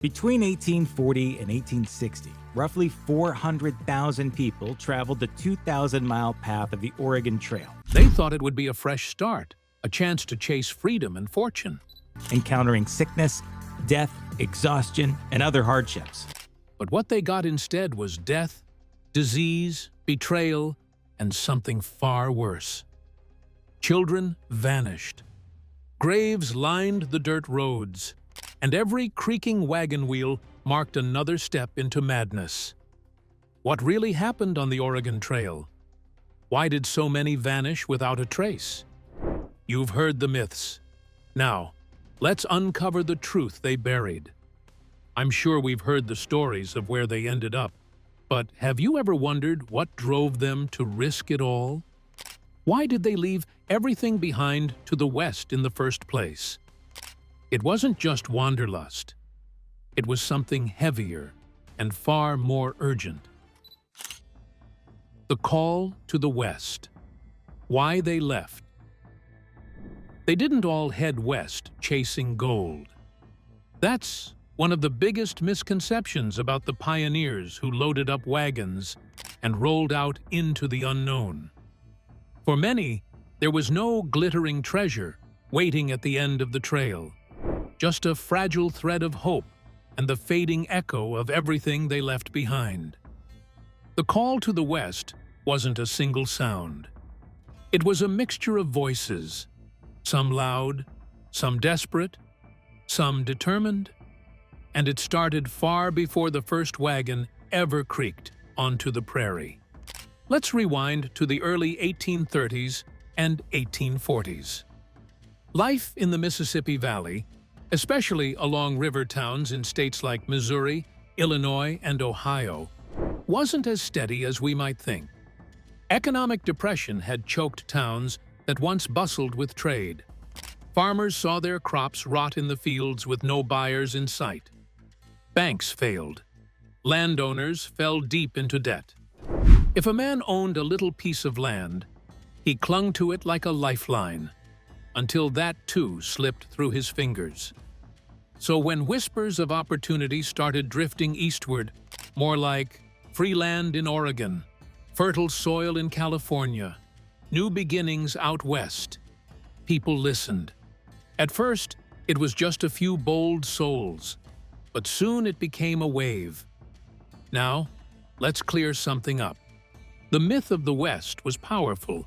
Between 1840 and 1860, roughly 400,000 people traveled the 2,000-mile path of the Oregon Trail, They thought it would be a fresh start, a chance to chase freedom and fortune. encountering sickness, death, exhaustion, and other hardships. But what they got instead was death, disease, betrayal, and something far worse. Children vanished. Graves lined the dirt roads, and every creaking wagon wheel marked another step into madness. What really happened on the Oregon Trail? Why did so many vanish without a trace? You've heard the myths. Now, let's uncover the truth they buried. I'm sure we've heard the stories of where they ended up, but have you ever wondered what drove them to risk it all? Why did they leave everything behind to the west in the first place? It wasn't just wanderlust. It was something heavier and far more urgent. The call to the west. Why they left. They didn't all head west chasing gold. That's one of the biggest misconceptions about the pioneers who loaded up wagons and rolled out into the unknown. For many, there was no glittering treasure waiting at the end of the trail, just a fragile thread of hope and the fading echo of everything they left behind. The call to the west wasn't a single sound. It was a mixture of voices, some loud, some desperate, some determined, and it started far before the first wagon ever creaked onto the prairie. Let's rewind to the early 1830s and 1840s. Life in the Mississippi Valley, especially along river towns in states like Missouri, Illinois, and Ohio, wasn't as steady as we might think. Economic depression had choked towns that once bustled with trade. Farmers saw their crops rot in the fields with no buyers in sight. Banks failed. Landowners fell deep into debt. If a man owned a little piece of land, he clung to it like a lifeline, until that too slipped through his fingers. So when whispers of opportunity started drifting eastward, more like free land in Oregon, fertile soil in California, new beginnings out west, people listened. At first, it was just a few bold souls, but soon it became a wave. Now, let's clear something up. The myth of the West was powerful,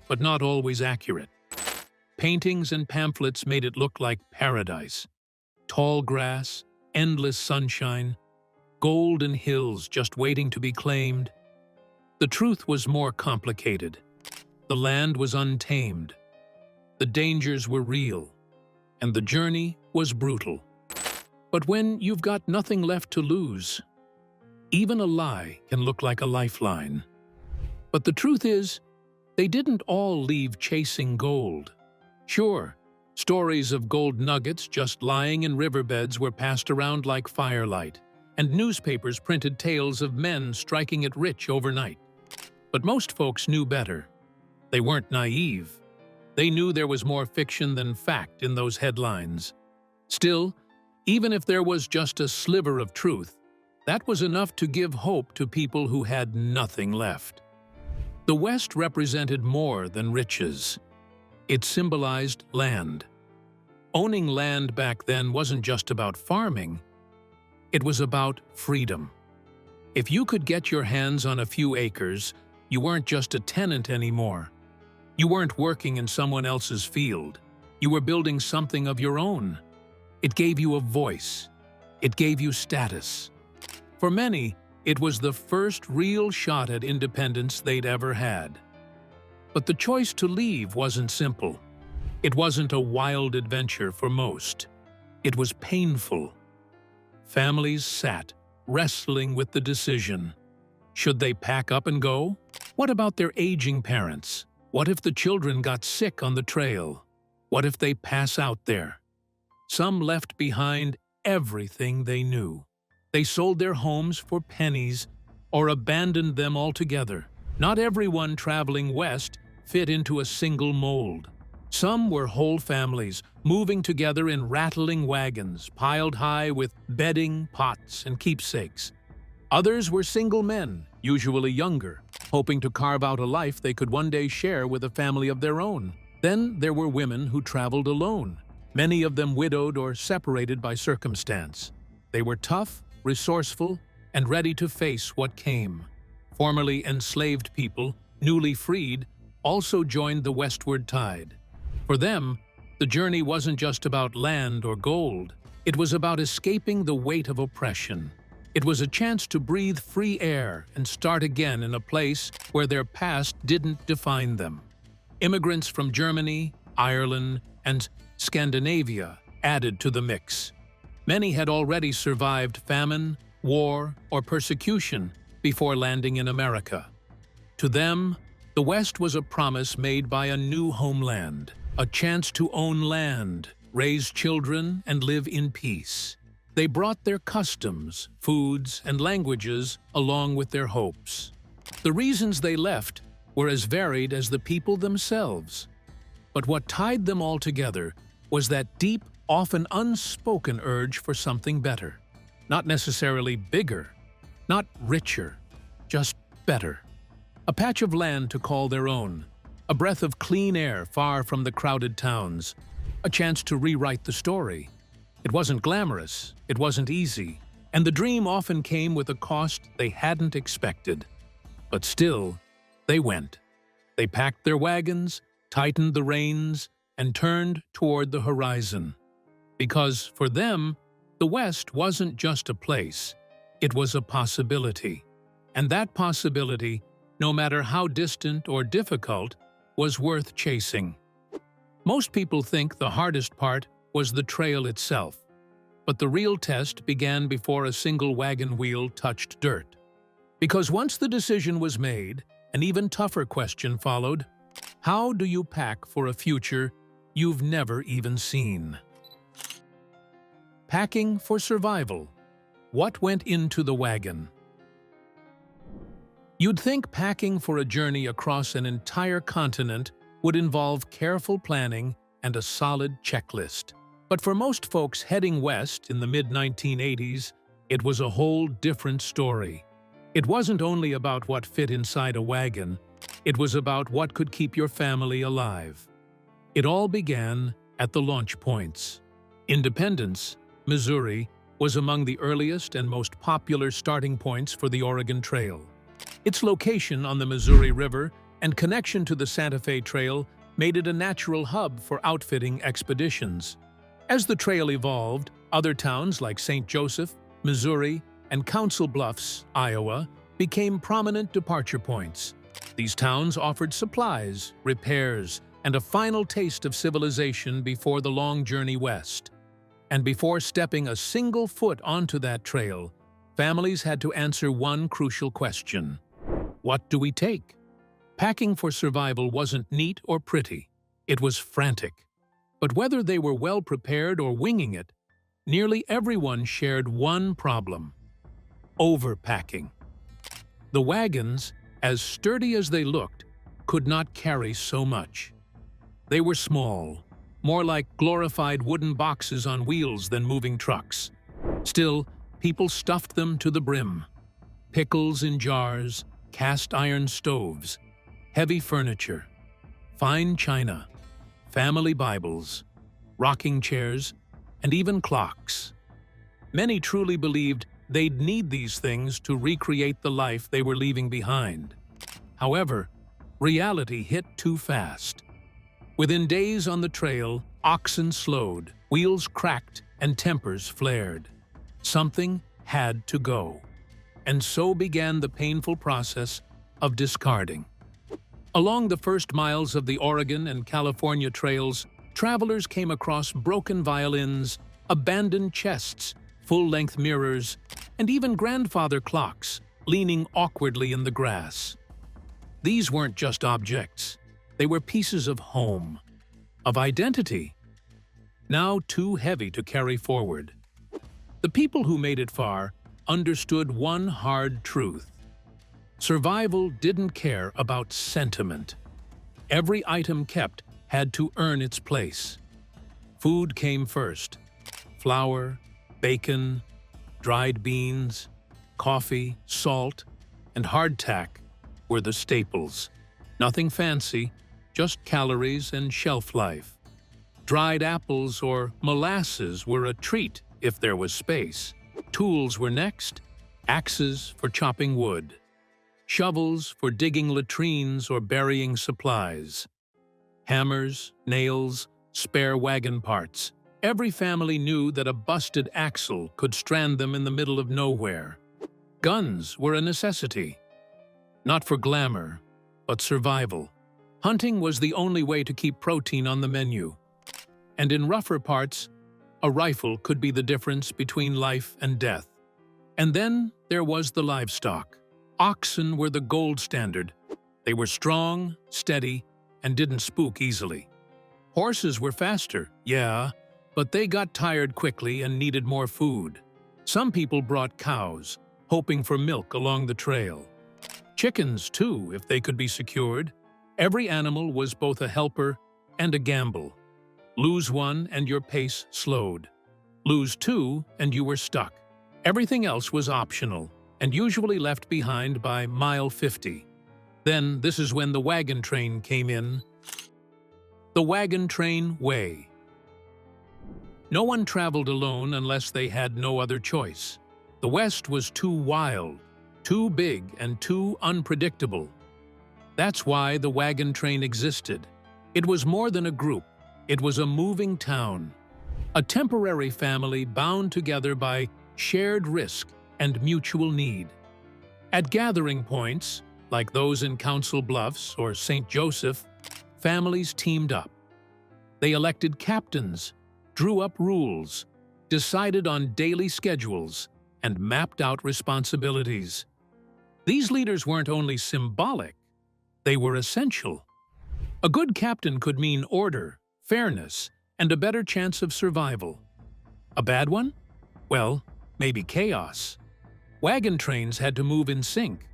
but not always accurate. Paintings and pamphlets made it look like paradise. Tall grass, endless sunshine, golden hills just waiting to be claimed. The truth was more complicated. The land was untamed. The dangers were real, and the journey was brutal. But when you've got nothing left to lose, even a lie can look like a lifeline. But the truth is, they didn't all leave chasing gold. Sure, stories of gold nuggets just lying in riverbeds were passed around like firelight, and newspapers printed tales of men striking it rich overnight. But most folks knew better. They weren't naive. They knew there was more fiction than fact in those headlines. Still, even if there was just a sliver of truth, that was enough to give hope to people who had nothing left. The West represented more than riches. It symbolized land. Owning land back then wasn't just about farming. It was about freedom. If you could get your hands on a few acres, you weren't just a tenant anymore. You weren't working in someone else's field. You were building something of your own. It gave you a voice. It gave you status. For many, it was the first real shot at independence they'd ever had. But the choice to leave wasn't simple. It wasn't a wild adventure for most. It was painful. Families sat, wrestling with the decision. Should they pack up and go? What about their aging parents? What if the children got sick on the trail? What if they pass out there? Some left behind everything they knew. They sold their homes for pennies or abandoned them altogether. Not everyone traveling west fit into a single mold. Some were whole families moving together in rattling wagons piled high with bedding, pots, and keepsakes. Others were single men, usually younger, hoping to carve out a life they could one day share with a family of their own. Then there were women who traveled alone, many of them widowed or separated by circumstance. They were tough, resourceful, and ready to face what came. Formerly enslaved people, newly freed, also joined the westward tide. For them, the journey wasn't just about land or gold. It was about escaping the weight of oppression. It was a chance to breathe free air and start again in a place where their past didn't define them. Immigrants from Germany, Ireland, and Scandinavia added to the mix. Many had already survived famine, war, or persecution before landing in America. To them, the West was a promise made by a new homeland, a chance to own land, raise children, and live in peace. They brought their customs, foods, and languages along with their hopes. The reasons they left were as varied as the people themselves. But what tied them all together was that deep, often unspoken urge for something better. Not necessarily bigger, not richer, just better. A patch of land to call their own, a breath of clean air far from the crowded towns, a chance to rewrite the story. It wasn't glamorous, it wasn't easy, and the dream often came with a cost they hadn't expected. But still, they went. They packed their wagons, tightened the reins, and turned toward the horizon. Because for them, the West wasn't just a place, it was a possibility. And that possibility, no matter how distant or difficult, was worth chasing. Most people think the hardest part was the trail itself, but the real test began before a single wagon wheel touched dirt. Because once the decision was made, an even tougher question followed: how do you pack for a future you've never even seen? Packing for survival. What went into the wagon? You'd think packing for a journey across an entire continent would involve careful planning and a solid checklist. But for most folks heading west in the mid-1980s, it was a whole different story. It wasn't only about what fit inside a wagon, it was about what could keep your family alive. It all began at the launch points. Independence, Missouri, was among the earliest and most popular starting points for the Oregon Trail. Its location on the Missouri River and connection to the Santa Fe Trail made it a natural hub for outfitting expeditions. As the trail evolved, other towns like St. Joseph, Missouri, and Council Bluffs, Iowa, became prominent departure points. These towns offered supplies, repairs, and a final taste of civilization before the long journey west. And before stepping a single foot onto that trail, families had to answer one crucial question: what do we take? Packing for survival wasn't neat or pretty. It was frantic. But whether they were well prepared or winging it, nearly everyone shared one problem: overpacking. The wagons, as sturdy as they looked, could not carry so much. They were small, more like glorified wooden boxes on wheels than moving trucks. Still, people stuffed them to the brim. Pickles in jars, cast iron stoves, heavy furniture, fine china, family Bibles, rocking chairs, and even clocks. Many truly believed they'd need these things to recreate the life they were leaving behind. However, reality hit too fast. Within days on the trail, oxen slowed, wheels cracked, and tempers flared. Something had to go. And so began the painful process of discarding. Along the first miles of the Oregon and California trails, travelers came across broken violins, abandoned chests, full-length mirrors, and even grandfather clocks leaning awkwardly in the grass. These weren't just objects. They were pieces of home, of identity, now too heavy to carry forward. The people who made it far understood one hard truth. Survival didn't care about sentiment. Every item kept had to earn its place. Food came first. Flour, bacon, dried beans, coffee, salt, and hardtack were the staples. Nothing fancy, just calories and shelf life. Dried apples or molasses were a treat if there was space. Tools were next, axes for chopping wood, shovels for digging latrines or burying supplies, hammers, nails, spare wagon parts. Every family knew that a busted axle could strand them in the middle of nowhere. Guns were a necessity, not for glamour, but survival. Hunting was the only way to keep protein on the menu. And in rougher parts, a rifle could be the difference between life and death. And then there was the livestock. Oxen were the gold standard. They were strong, steady, and didn't spook easily. Horses were faster, yeah, but they got tired quickly and needed more food. Some people brought cows, hoping for milk along the trail. Chickens, too, if they could be secured. Every animal was both a helper and a gamble. Lose one and your pace slowed. Lose two and you were stuck. Everything else was optional and usually left behind by mile 50. Then this is when the wagon train came in. The wagon train way. No one traveled alone unless they had no other choice. The West was too wild, too big, and too unpredictable. That's why the wagon train existed. It was more than a group. It was a moving town, a temporary family bound together by shared risk and mutual need. At gathering points, like those in Council Bluffs or St. Joseph, families teamed up. They elected captains, drew up rules, decided on daily schedules, and mapped out responsibilities. These leaders weren't only symbolic, they were essential. A good captain could mean order, fairness, and a better chance of survival. A bad one? Well, maybe chaos. Wagon trains had to move in sync.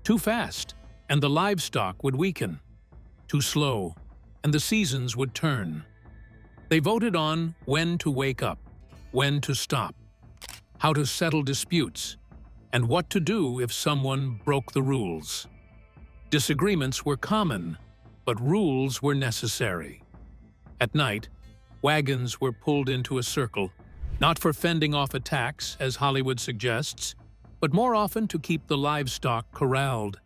Too fast, and the livestock would weaken. Too slow, and the seasons would turn. They voted on when to wake up, when to stop, how to settle disputes, and what to do if someone broke the rules. Disagreements were common, but rules were necessary. At night, wagons were pulled into a circle, not for fending off attacks, as Hollywood suggests, but more often to keep the livestock corralled.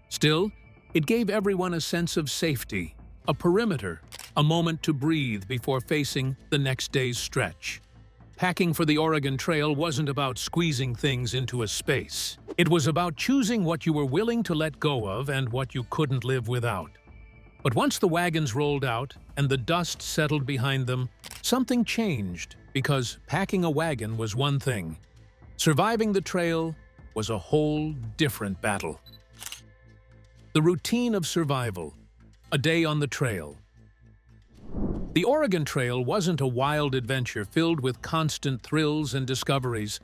Still, it gave everyone a sense of safety, a perimeter, a moment to breathe before facing the next day's stretch. Packing for the Oregon Trail wasn't about squeezing things into a space. It was about choosing what you were willing to let go of and what you couldn't live without. But once the wagons rolled out and the dust settled behind them, something changed, because packing a wagon was one thing. Surviving the trail was a whole different battle. The routine of survival, a day on the trail. The Oregon Trail wasn't a wild adventure filled with constant thrills and discoveries.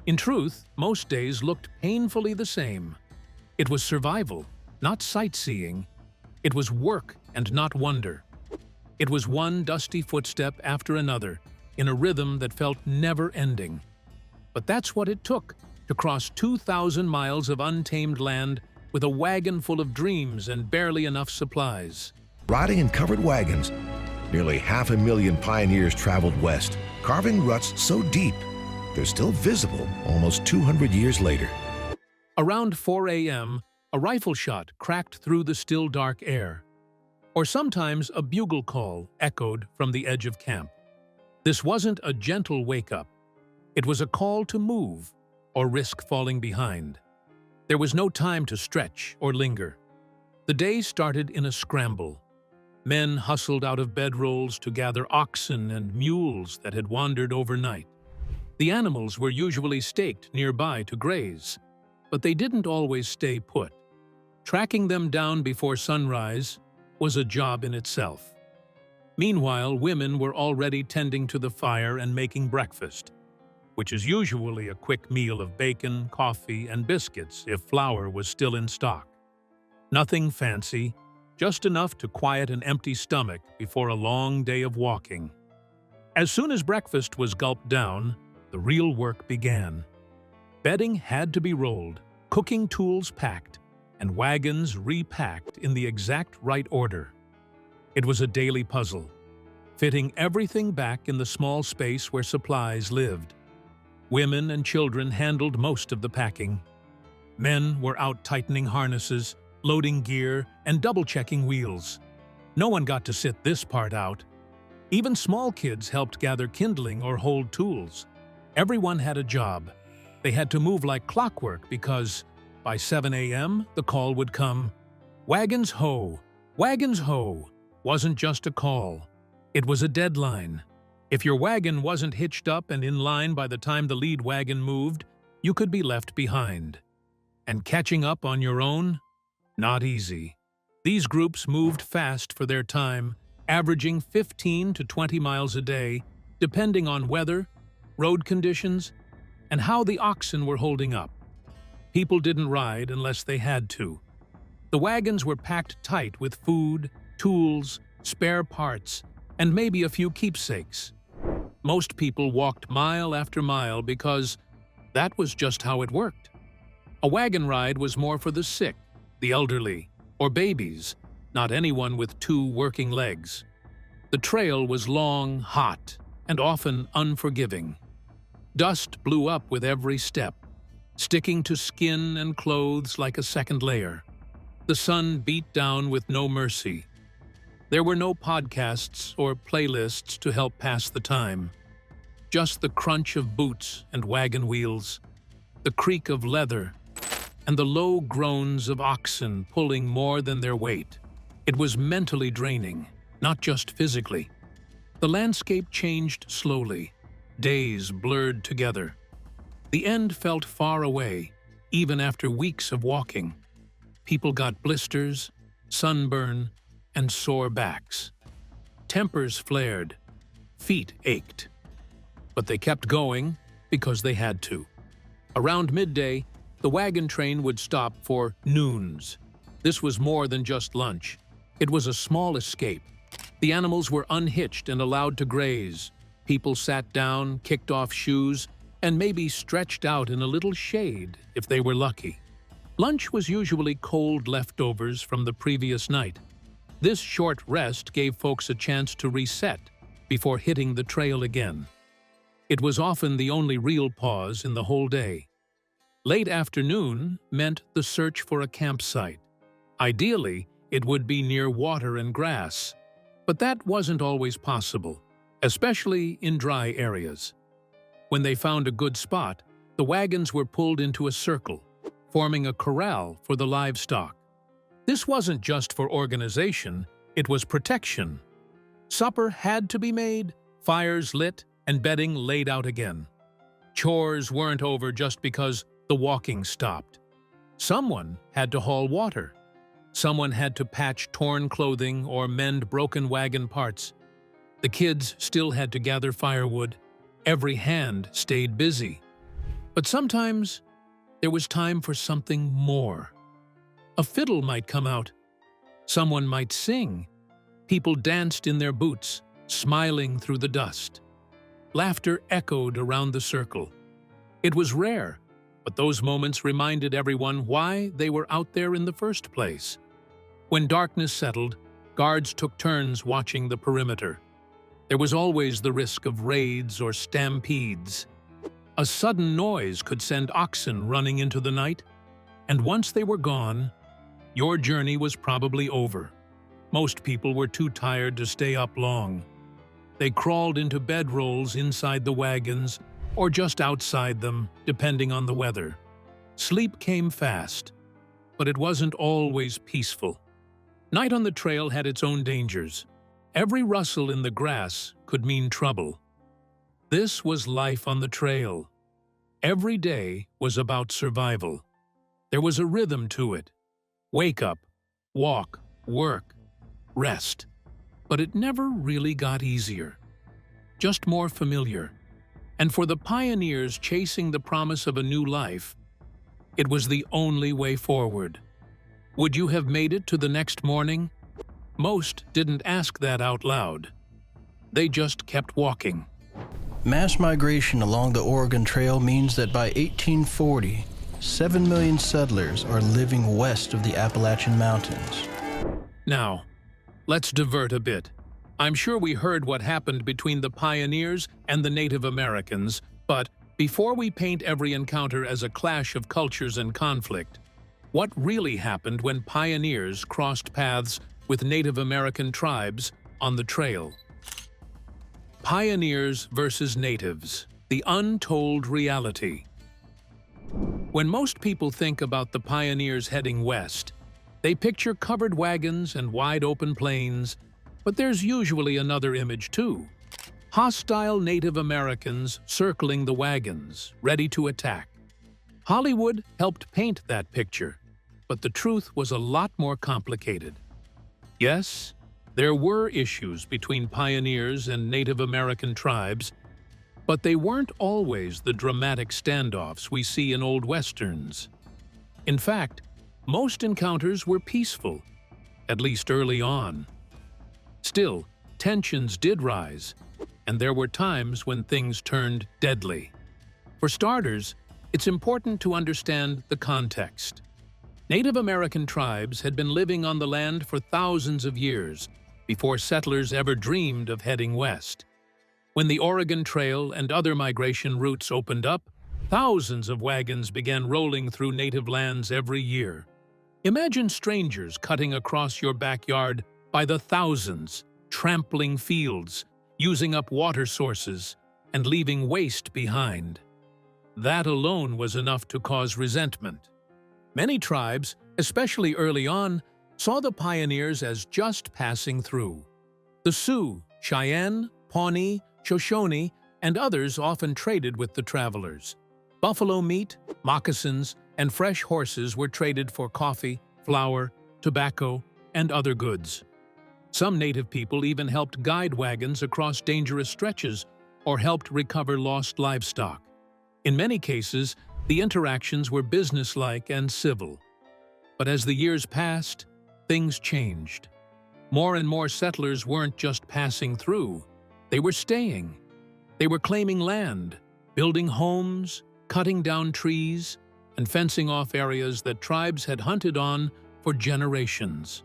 In truth, most days looked painfully the same. It was survival, not sightseeing. It was work and not wonder. It was one dusty footstep after another, in a rhythm that felt never-ending. But that's what it took to cross 2,000 miles of untamed land with a wagon full of dreams and barely enough supplies. Riding in covered wagons, nearly 500,000 pioneers traveled west, carving ruts so deep they're still visible almost 200 years later. Around 4 a.m., a rifle shot cracked through the still dark air, or sometimes a bugle call echoed from the edge of camp. This wasn't a gentle wake-up. It was a call to move or risk falling behind. There was no time to stretch or linger. The day started in a scramble. Men hustled out of bedrolls to gather oxen and mules that had wandered overnight. The animals were usually staked nearby to graze, but they didn't always stay put. Tracking them down before sunrise was a job in itself. Meanwhile, women were already tending to the fire and making breakfast, which is usually a quick meal of bacon, coffee, and biscuits if flour was still in stock. Nothing fancy, just enough to quiet an empty stomach before a long day of walking. As soon as breakfast was gulped down, the real work began. Bedding had to be rolled, cooking tools packed, and wagons repacked in the exact right order. It was a daily puzzle, fitting everything back in the small space where supplies lived. Women and children handled most of the packing. Men were out tightening harnesses, loading gear, and double-checking wheels. No one got to sit this part out. Even small kids helped gather kindling or hold tools. Everyone had a job. They had to move like clockwork because by 7 a.m. the call would come. Wagons ho! Wagons ho! Wasn't just a call. It was a deadline. If your wagon wasn't hitched up and in line by the time the lead wagon moved, you could be left behind. And catching up on your own? Not easy. These groups moved fast for their time, averaging 15 to 20 miles a day, depending on weather, road conditions, and how the oxen were holding up. People didn't ride unless they had to. The wagons were packed tight with food, tools, spare parts, and maybe a few keepsakes. Most people walked mile after mile because that was just how it worked. A wagon ride was more for the sick, the elderly, or babies, not anyone with 2 working legs. The trail was long, hot, and often unforgiving. Dust blew up with every step, sticking to skin and clothes like a second layer. The sun beat down with no mercy. There were no podcasts or playlists to help pass the time. Just the crunch of boots and wagon wheels, the creak of leather, and the low groans of oxen pulling more than their weight. It was mentally draining, not just physically. The landscape changed slowly. Days blurred together. The end felt far away, even after weeks of walking. People got blisters, sunburn, and sore backs. Tempers flared. Feet ached. But they kept going because they had to. Around midday, the wagon train would stop for noons. This was more than just lunch. It was a small escape. The animals were unhitched and allowed to graze. People sat down, kicked off shoes, and maybe stretched out in a little shade if they were lucky. Lunch was usually cold leftovers from the previous night. This short rest gave folks a chance to reset before hitting the trail again. It was often the only real pause in the whole day. Late afternoon meant the search for a campsite. Ideally, it would be near water and grass, but that wasn't always possible, especially in dry areas. When they found a good spot, the wagons were pulled into a circle, forming a corral for the livestock. This wasn't just for organization, it was protection. Supper had to be made, fires lit, and bedding laid out again. Chores weren't over just because the walking stopped. Someone had to haul water. Someone had to patch torn clothing or mend broken wagon parts. The kids still had to gather firewood. Every hand stayed busy. But sometimes there was time for something more. A fiddle might come out. Someone might sing. People danced in their boots, smiling through the dust. Laughter echoed around the circle. It was rare, but those moments reminded everyone why they were out there in the first place. When darkness settled, guards took turns watching the perimeter. There was always the risk of raids or stampedes. A sudden noise could send oxen running into the night, and once they were gone, your journey was probably over. Most people were too tired to stay up long. They crawled into bedrolls inside the wagons or just outside them, depending on the weather. Sleep came fast, but it wasn't always peaceful. Night on the trail had its own dangers. Every rustle in the grass could mean trouble. This was life on the trail. Every day was about survival. There was a rhythm to it. Wake up, walk, work, rest. But it never really got easier. Just more familiar. And for the pioneers chasing the promise of a new life, it was the only way forward. Would you have made it to the next morning? Most didn't ask that out loud. they just kept walking. Mass migration along the Oregon Trail means that by 1840, 7 million settlers are living west of the Appalachian Mountains. Now, let's divert a bit. I'm sure we heard what happened between the pioneers and the Native Americans, but before we paint every encounter as a clash of cultures and conflict, what really happened when pioneers crossed paths with Native American tribes on the trail? Pioneers versus natives, the untold reality. When most people think about the pioneers heading west, they picture covered wagons and wide-open plains, but there's usually another image too. Hostile Native Americans circling the wagons, ready to attack. Hollywood helped paint that picture, but the truth was a lot more complicated. Yes, there were issues between pioneers and Native American tribes, but they weren't always the dramatic standoffs we see in old westerns. In fact, most encounters were peaceful, at least early on. Still, tensions did rise, and there were times when things turned deadly. For starters, it's important to understand the context. Native American tribes had been living on the land for thousands of years before settlers ever dreamed of heading west. When the Oregon Trail and other migration routes opened up, thousands of wagons began rolling through native lands every year. Imagine strangers cutting across your backyard by the thousands, trampling fields, using up water sources, and leaving waste behind. That alone was enough to cause resentment. Many tribes, especially early on, saw the pioneers as just passing through. The Sioux, Cheyenne, Pawnee, Shoshone, and others often traded with the travelers. Buffalo meat, moccasins, and fresh horses were traded for coffee, flour, tobacco, and other goods. Some native people even helped guide wagons across dangerous stretches or helped recover lost livestock. In many cases, the interactions were businesslike and civil. But as the years passed, things changed. More and more settlers weren't just passing through, they were staying. They were claiming land, building homes, cutting down trees, and fencing off areas that tribes had hunted on for generations.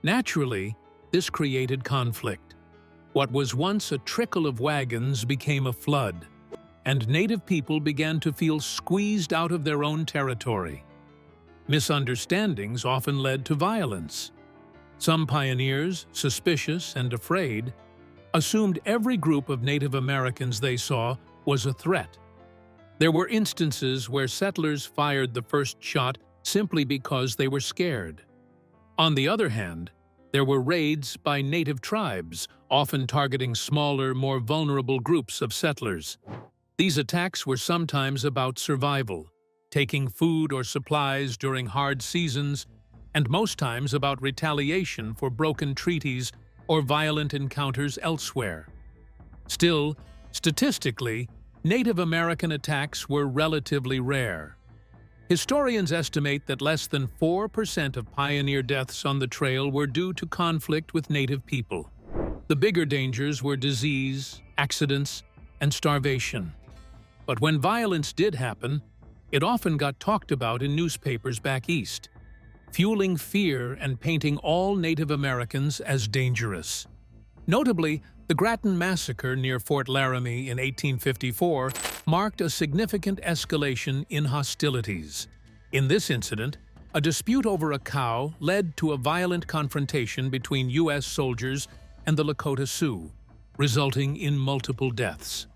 Naturally, this created conflict. What was once a trickle of wagons became a flood, and native people began to feel squeezed out of their own territory. Misunderstandings often led to violence. Some pioneers, suspicious and afraid, assumed every group of Native Americans they saw was a threat. There were instances where settlers fired the first shot simply because they were scared. On the other hand, there were raids by native tribes, often targeting smaller, more vulnerable groups of settlers. These attacks were sometimes about survival, taking food or supplies during hard seasons, and most times about retaliation for broken treaties or violent encounters elsewhere. Still, statistically, Native American attacks were relatively rare. Historians estimate that less than 4% of pioneer deaths on the trail were due to conflict with native people. The bigger dangers were disease, accidents, and starvation. But when violence did happen, it often got talked about in newspapers back east, fueling fear and painting all Native Americans as dangerous. Notably, the Grattan Massacre near Fort Laramie in 1854 marked a significant escalation in hostilities. In this incident, a dispute over a cow led to a violent confrontation between U.S. soldiers and the Lakota Sioux, resulting in multiple deaths.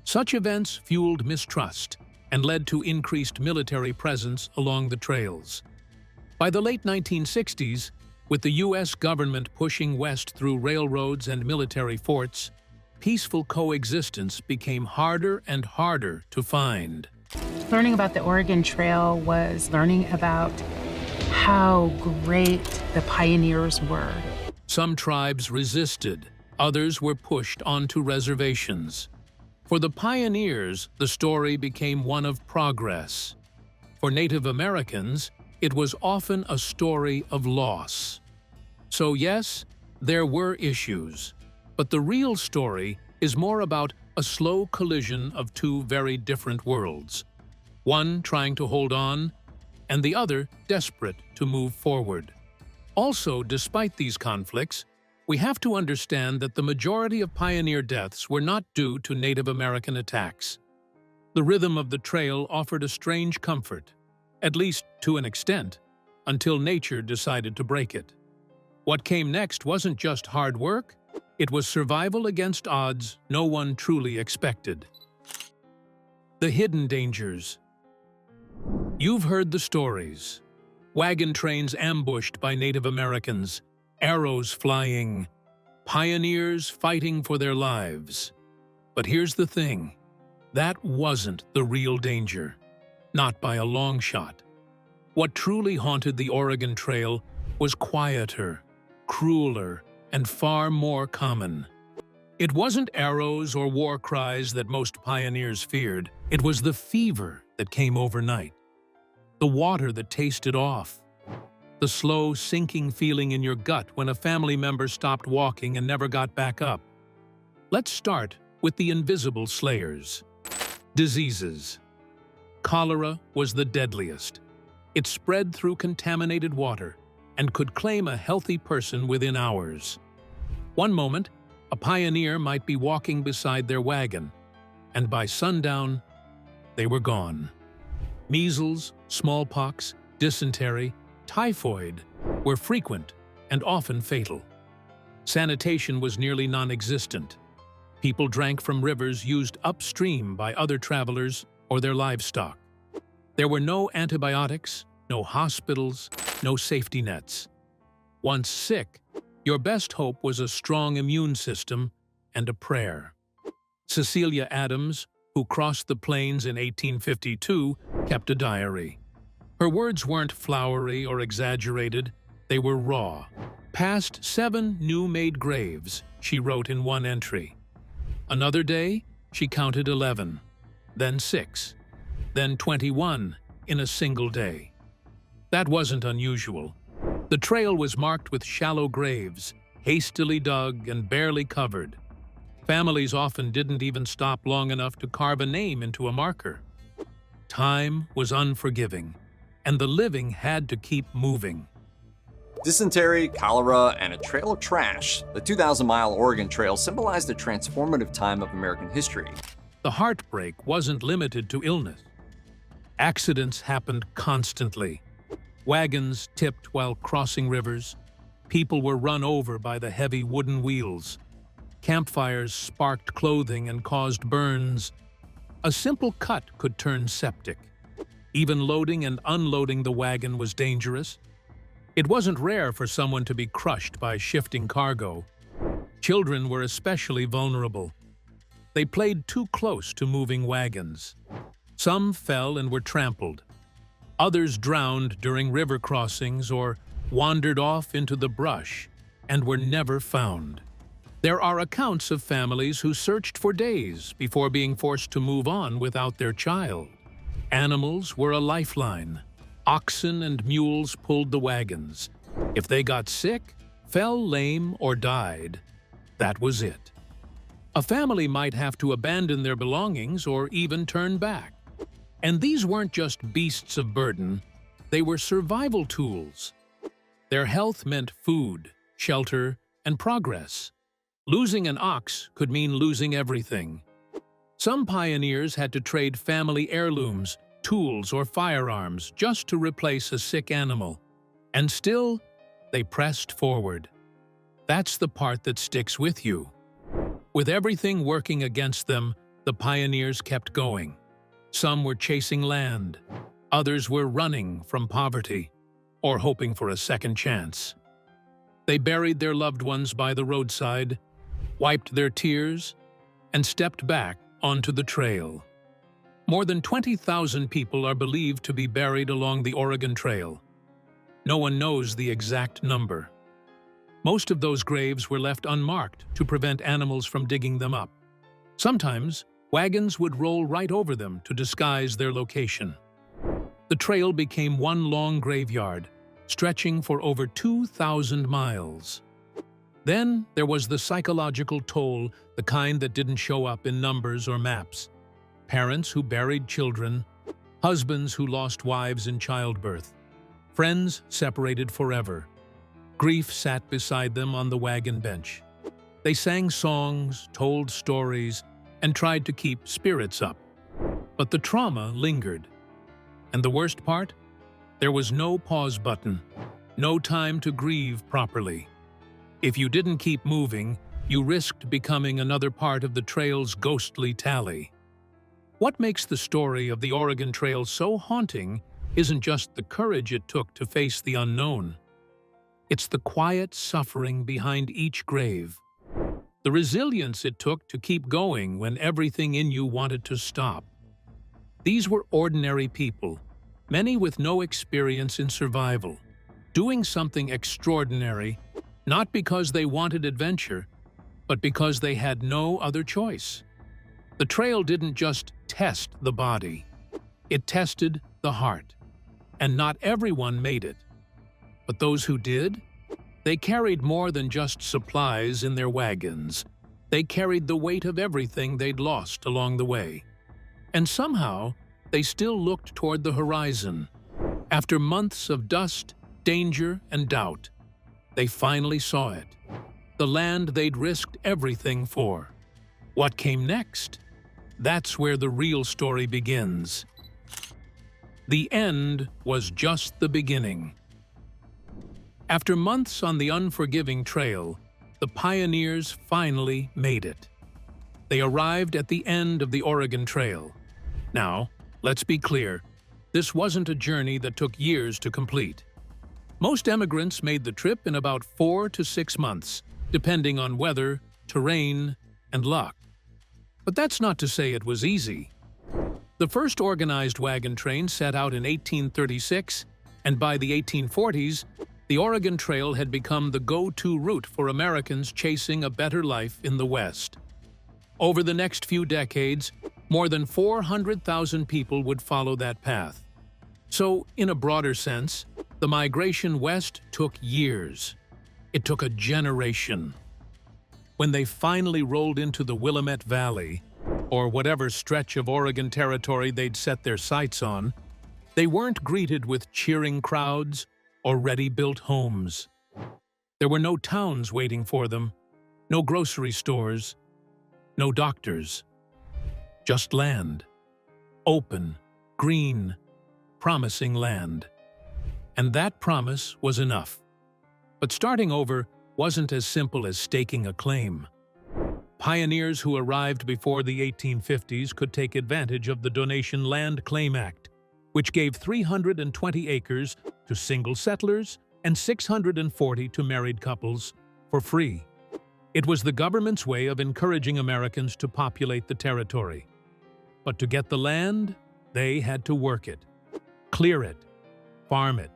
Such events fueled mistrust and led to increased military presence along the trails. By the late 1960s, with the U.S. government pushing west through railroads and military forts, peaceful coexistence became harder and harder to find. Learning about the Oregon Trail was learning about how great the pioneers were. Some tribes resisted, others were pushed onto reservations. For the pioneers, the story became one of progress. For Native Americans, it was often a story of loss. So yes, there were issues. But the real story is more about a slow collision of two very different worlds, one trying to hold on, and the other desperate to move forward. Also, despite these conflicts, we have to understand that the majority of pioneer deaths were not due to Native American attacks. The rhythm of the trail offered a strange comfort, at least to an extent, until nature decided to break it. What came next wasn't just hard work, it was survival against odds no one truly expected. The hidden dangers. You've heard the stories. Wagon trains ambushed by Native Americans, arrows flying, pioneers fighting for their lives. But here's the thing, that wasn't the real danger, not by a long shot. What truly haunted the Oregon Trail was quieter, crueler, and far more common. It wasn't arrows or war cries that most pioneers feared, it was the fever that came overnight. The water that tasted off. The slow, sinking feeling in your gut when a family member stopped walking and never got back up. Let's start with the invisible slayers. Diseases. Cholera was the deadliest. It spread through contaminated water and could claim a healthy person within hours. One moment, a pioneer might be walking beside their wagon, and by sundown, they were gone. Measles, smallpox, dysentery, typhoid were frequent and often fatal. Sanitation was nearly non-existent. People drank from rivers used upstream by other travelers or their livestock. There were no antibiotics, no hospitals, no safety nets. Once sick, your best hope was a strong immune system and a prayer. Cecilia Adams, who crossed the plains in 1852, kept a diary. Her words weren't flowery or exaggerated, they were raw. Past 7 new-made graves, she wrote in one entry. Another day, she counted 11, then 6, then 21 in a single day. That wasn't unusual. The trail was marked with shallow graves, hastily dug and barely covered. Families often didn't even stop long enough to carve a name into a marker. Time was unforgiving, and the living had to keep moving. Dysentery, cholera, and a trail of trash, the 2,000-mile Oregon Trail symbolized a transformative time of American history. The heartbreak wasn't limited to illness. Accidents happened constantly. Wagons tipped while crossing rivers. People were run over by the heavy wooden wheels. Campfires sparked clothing and caused burns. A simple cut could turn septic. Even loading and unloading the wagon was dangerous. It wasn't rare for someone to be crushed by shifting cargo. Children were especially vulnerable. They played too close to moving wagons. Some fell and were trampled. Others drowned during river crossings or wandered off into the brush and were never found. There are accounts of families who searched for days before being forced to move on without their child. Animals were a lifeline. Oxen and mules pulled the wagons. If they got sick, fell lame, or died, that was it. A family might have to abandon their belongings or even turn back. And these weren't just beasts of burden, they were survival tools. Their health meant food, shelter, and progress. Losing an ox could mean losing everything. Some pioneers had to trade family heirlooms, tools, or firearms just to replace a sick animal. And still, they pressed forward. That's the part that sticks with you. With everything working against them, the pioneers kept going. Some were chasing land, others were running from poverty, or hoping for a second chance. They buried their loved ones by the roadside, wiped their tears, and stepped back onto the trail. More than 20,000 people are believed to be buried along the Oregon Trail. No one knows the exact number. Most of those graves were left unmarked to prevent animals from digging them up. Sometimes, wagons would roll right over them to disguise their location. The trail became one long graveyard, stretching for over 2,000 miles. Then there was the psychological toll, the kind that didn't show up in numbers or maps. Parents who buried children, husbands who lost wives in childbirth, friends separated forever. Grief sat beside them on the wagon bench. They sang songs, told stories, and tried to keep spirits up. But the trauma lingered. And the worst part? There was no pause button, no time to grieve properly. If you didn't keep moving, you risked becoming another part of the trail's ghostly tally. What makes the story of the Oregon Trail so haunting isn't just the courage it took to face the unknown. It's the quiet suffering behind each grave, the resilience it took to keep going when everything in you wanted to stop. These were ordinary people, many with no experience in survival, doing something extraordinary, not because they wanted adventure, but because they had no other choice. The trail didn't just test the body, it tested the heart. And not everyone made it. But those who did, they carried more than just supplies in their wagons. They carried the weight of everything they'd lost along the way. And somehow, they still looked toward the horizon. After months of dust, danger, and doubt, they finally saw it. The land they'd risked everything for. What came next? That's where the real story begins. The end was just the beginning. After months on the unforgiving trail, the pioneers finally made it. They arrived at the end of the Oregon Trail. Now, let's be clear, this wasn't a journey that took years to complete. Most emigrants made the trip in about 4 to 6 months, depending on weather, terrain, and luck. But that's not to say it was easy. The first organized wagon train set out in 1836, and by the 1840s, the Oregon Trail had become the go-to route for Americans chasing a better life in the West. Over the next few decades, more than 400,000 people would follow that path. So, in a broader sense, the migration west took years. It took a generation. When they finally rolled into the Willamette Valley, or whatever stretch of Oregon territory they'd set their sights on, they weren't greeted with cheering crowds or ready-built homes. There were no towns waiting for them, no grocery stores, no doctors. Just land. Open, green, promising land. And that promise was enough. But starting over wasn't as simple as staking a claim. Pioneers who arrived before the 1850s could take advantage of the Donation Land Claim Act, which gave 320 acres to single settlers and 640 to married couples for free. It was the government's way of encouraging Americans to populate the territory. But to get the land, they had to work it, clear it, farm it,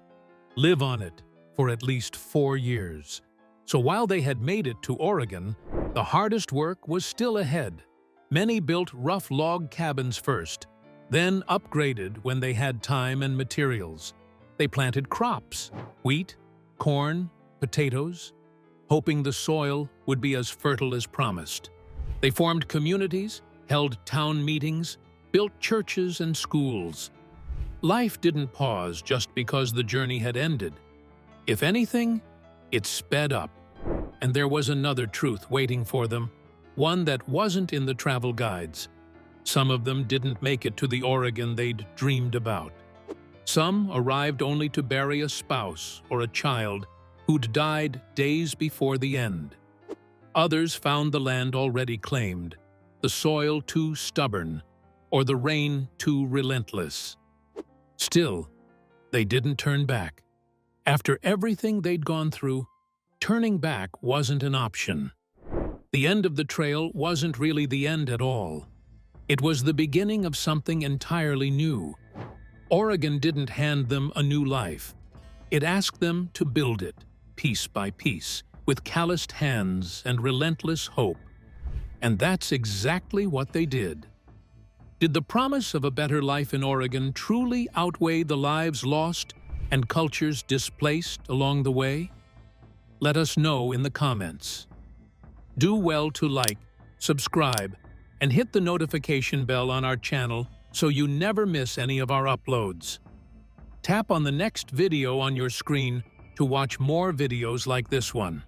live on it for at least 4 years. So while they had made it to Oregon, the hardest work was still ahead. Many built rough log cabins first, then upgraded when they had time and materials. They planted crops, wheat, corn, potatoes, hoping the soil would be as fertile as promised. They formed communities, held town meetings, built churches and schools. Life didn't pause just because the journey had ended. If anything, it sped up. And there was another truth waiting for them, one that wasn't in the travel guides. Some of them didn't make it to the Oregon they'd dreamed about. Some arrived only to bury a spouse or a child who'd died days before the end. Others found the land already claimed, the soil too stubborn, or the rain too relentless. Still, they didn't turn back. After everything they'd gone through, turning back wasn't an option. The end of the trail wasn't really the end at all. It was the beginning of something entirely new. Oregon didn't hand them a new life. It asked them to build it, piece by piece, with calloused hands and relentless hope. And that's exactly what they did. Did the promise of a better life in Oregon truly outweigh the lives lost and cultures displaced along the way? Let us know in the comments. Do well to like, subscribe, and hit the notification bell on our channel so you never miss any of our uploads. Tap on the next video on your screen to watch more videos like this one.